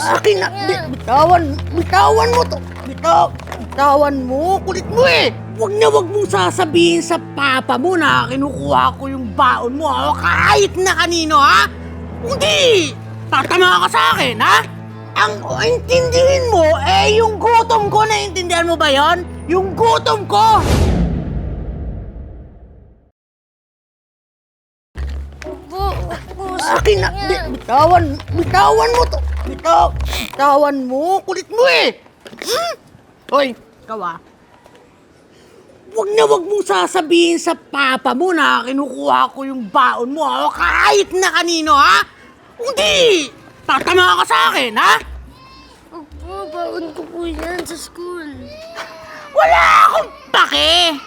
Akin na! Bitawan mo to! Bitawan mo! Kulit mo eh! Huwag na huwag mong sasabihin sa papa mo na kinukuha ko yung baon mo, ha? Kahit na kanino, ha? Hindi! Tatama ka sa akin, ha? Ang intindihin mo, eh yung gutom ko, naiintindihan mo ba yon? Yung gutom ko! Akin na! Bitawan mo to! Bitawan mo! Kulit mo eh! Hoy, ikaw ah. Huwag na huwag mong sasabihin sa papa mo na kinukuha ko yung baon mo, ha? Kahit na kanino, ha? Hindi! Tatama ka sa akin, ha? Opo, baon ko po yan sa school. Wala akong pake!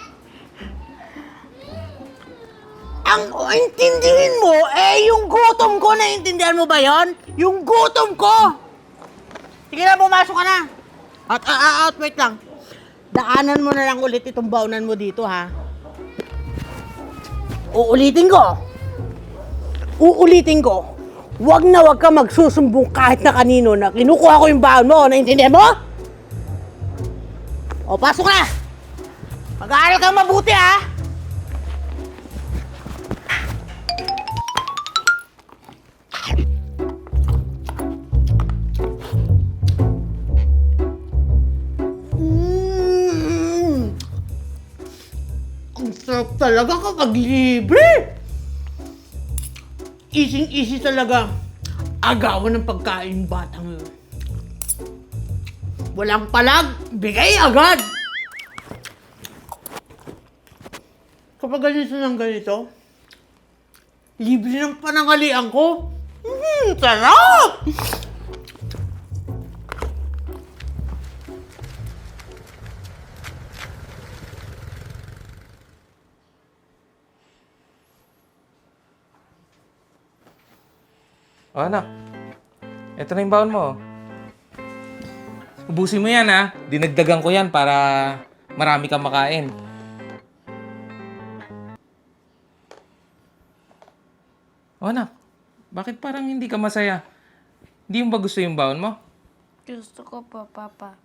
Ang intindihin mo, eh yung gutom ko, naiintindihan mo ba yon? Yung gutom ko! Sige na, pumasok ka na! At wait lang. Daanan mo na lang ulit itong baonan mo dito, ha? Uulitin ko. Huwag na huwag ka magsusumbong kahit na kanino na kinukuha ko yung baon mo. Naintindihan mo? O, pasok na! Mag-aaral kang mabuti, ha? Ang sarap talaga kapag libre! Easy talaga agawan ng pagkain batang yun. Walang palag, bigay agad! Kapag ganito ng ganito, libre ng panangalian ko. Sarap! O anak, eto na yung baon mo. Ubusin mo yan ha. Dinagdagan ko yan para marami kang makain. O anak, bakit parang hindi ka masaya? Hindi mo ba gusto yung baon mo? Gusto ko po, Papa.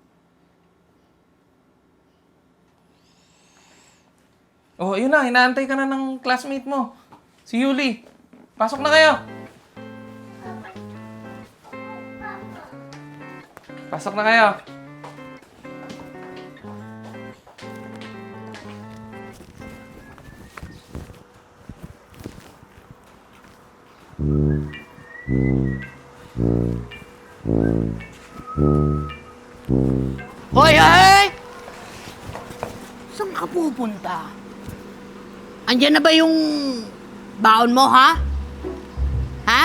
Oh, ayun na, inaantay ka na ng classmate mo. Si Yuli. Pasok na kayo. Pasok na kayo. Hoy! Saan ka pupunta? Andiyan na ba yung baon mo, ha? Ha?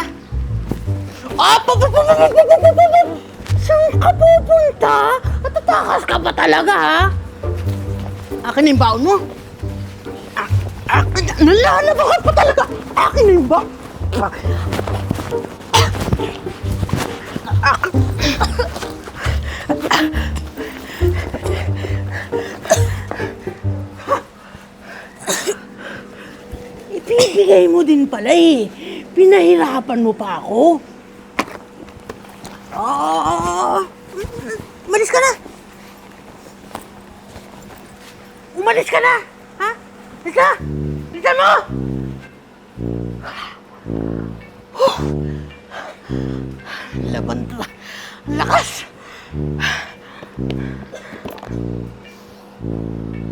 Saan ka pupunta? Matatakas ka ba talaga, ha? Akin yung baon mo. Nalalabakan pa talaga. Akin yung baon. Ibibigay mo din pala eh. Pinahirapan mo pa ako. Umalis ka na! Umalis ka na! Ha? Lisa! Lisa mo! Laban to. Lakas!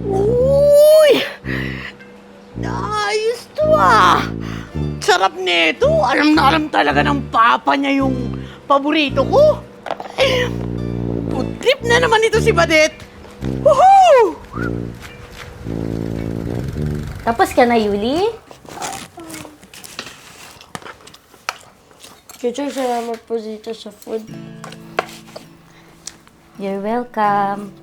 Uy! Ayos to ah! Sarap nito! Alam na alam talaga ng papa niya yung paborito ko! Food trip na naman ito si Badet! Woohoo! Tapos ka na, Yuli? Teacher, salamat po dito sa food. You're welcome.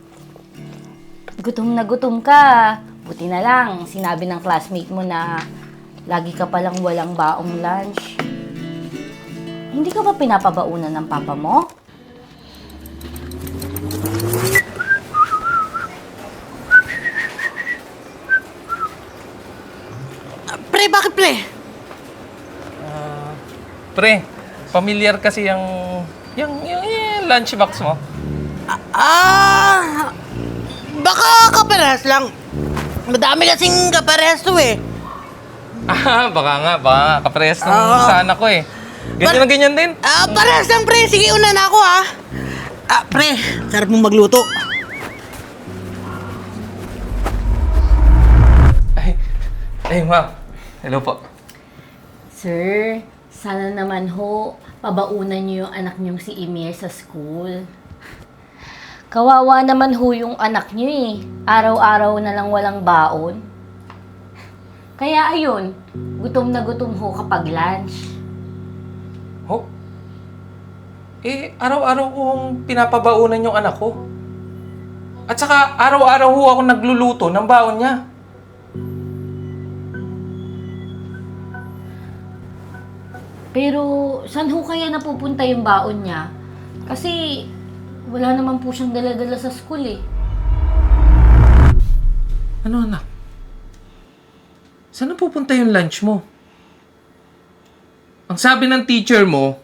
Gutom na gutom ka. Buti na lang, sinabi ng classmate mo na lagi ka palang walang baong lunch. Hindi ka ba pinapabaunan ng papa mo? Pre, bakit pre? Pre, Familiar kasi yung lunchbox mo. Baka kaparehas lang. Madami kasing kaparehas to eh. Baka nga. Kaparehas ng Oo. sa anak ko eh. Ganyan na ganyan din. Parehas lang, pre. Sige, una na ako, ha. Pre, sarap mong magluto. Ay, ma'am. Hello po. Sir, sana naman ho, pabaunan niyo yung anak niyong si Emir sa school. Kawawa naman ho yung anak niyo eh. Araw-araw na lang walang baon. Kaya ayun, gutom na gutom ho kapag lunch. Ho? Araw-araw kong pinapabaunan yung anak ko. At saka, araw-araw ho ako nagluluto ng baon niya. Pero saan ho kaya napupunta yung baon niya? Kasi wala naman po siyang dala-dala sa school eh. Ano, anak? Saan napupunta yung lunch mo? Ang sabi ng teacher mo,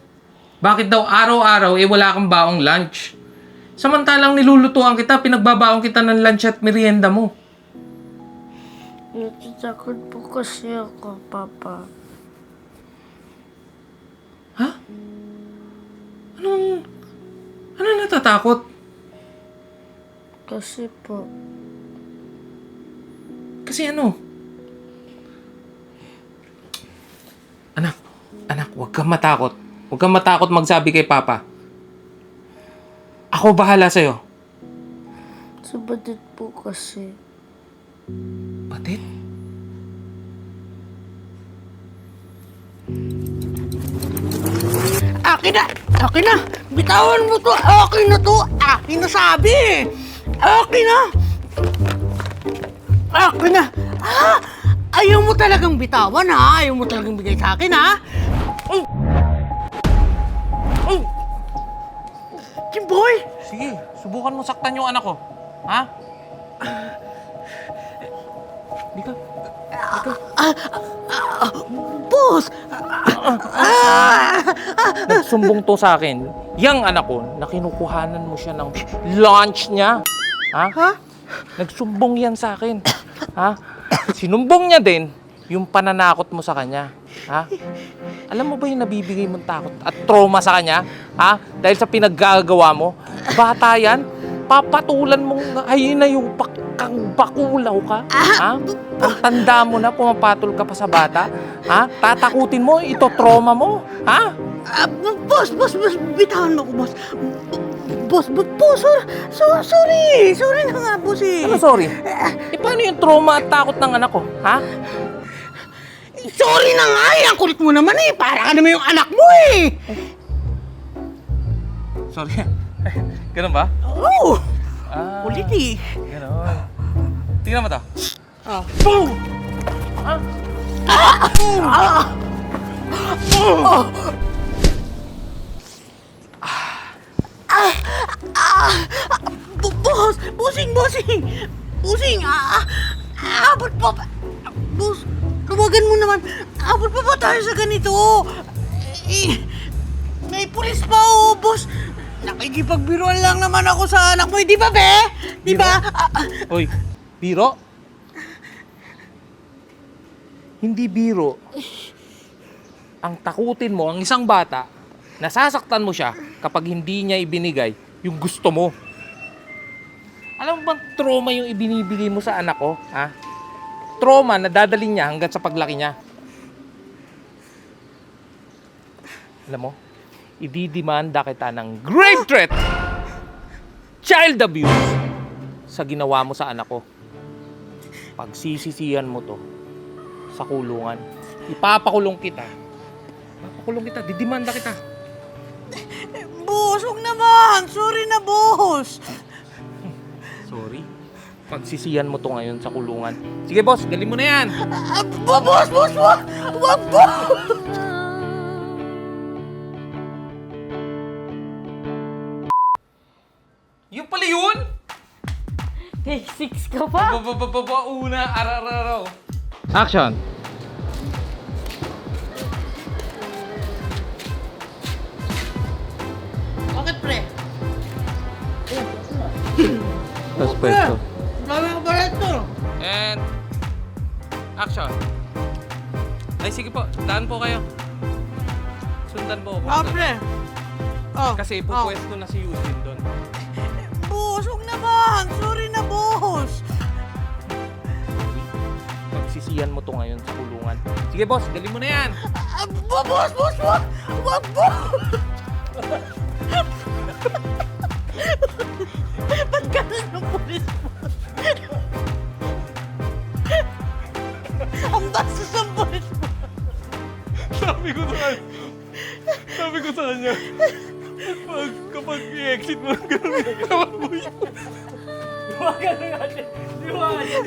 bakit daw araw-araw wala kang baong lunch? Samantalang nilulutuan kita, pinagbabaong kita ng lunch at merienda mo. Natatakot po kasi ako, Papa. Ha? Ano natatakot? Kasi po, Kasi ano? Anak, huwag kang matakot. Huwag kang matakot magsabi kay Papa. Ako bahala sa'yo. sa badit po kasi. Batit? Akin na! Bitawan mo to! Akin na to! Akin na sabi! Akin na! Akin na! Ayaw mo talagang bitawan, ha? Ayaw mo talagang bigay sa akin, ha? Jimboy! Sige, subukan mo saktan yung anak ko. Ha? Di ka. Boss! Nagsumbong to sa akin. Yang anak ko, na kinukuhanan mo siya ng lunch niya. Ha? Ha? Nagsumbong yan sa akin. Ha? Sinumbong niya din yung pananakot mo sa kanya. Ha? Alam mo ba yung nabibigay mong takot at trauma sa kanya? Ha? Dahil sa pinaggagawa mo? Bata yan? Papatulan mong ayun na yung kang bakulaw ka? Ha? Ang tanda mo na, pumapatol ka pa sa bata? Ha? Tatakutin mo, ito trauma mo? Ha? Boss, bitawan mo ko, boss. Boss, sorry. Sorry na nga, boss, eh. Ano sorry? Paano yung trauma at takot ng anak ko? Ha? Sorry na nga, eh. Ang kulit mo naman, eh. Para ka naman yung anak mo, eh. Sorry. Ganun ba? Oo. Ah, Kulit, eh. Ganun. Tingnan mo to. Boom! Bossing, abot pa ba? Boss, luwagan mo naman. Abot pa ba tayo sa ganito? May pulis pa, oh, boss. Nakikipagbiruan lang naman ako sa anak mo, di ba, be? Di ba? Hoy, biro? Hindi biro. Ang takutin mo, ang isang bata, nasasaktan mo siya kapag hindi niya ibinigay yung gusto mo. Alam mo bang trauma yung ibinibigay mo sa anak ko? Ha? Trauma na dadalhin niya hanggang sa paglaki niya. Alam mo, ididimanda kita ng grave threat, child abuse, sa ginawa mo sa anak ko. Pagsisisihan mo to sa kulungan. Ipapakulong kita. Didimanda kita. Boss, huwag naman. Sorry na, boss. Sorry. Pagsisihan mo to ngayon sa kulungan. Sige, boss, galing mo na yan. Boss, wag, boss. Yung pala yun? Take 6 ka pa? Una, arararaw. Action. Suspecto. Dami ko pala ito. And action. Ay sige po, daan po kayo. Sundan po ako. Pre. Oh. Kasi pupwesto na si Eugene doon. Boss, huwag naman. Sorry na, boss. Pagsisiyan mo to ngayon sa kulungan. Sige boss, dali mo na yan. Boss, wag. Wag, boss. Ba't ganun ang pulis mo? Ang bastos ng pulis mo. Sabi ko sa kanya, kapag i-exit mo ng gano'n, tawag mo yun. Iwagan na natin. Iwagan.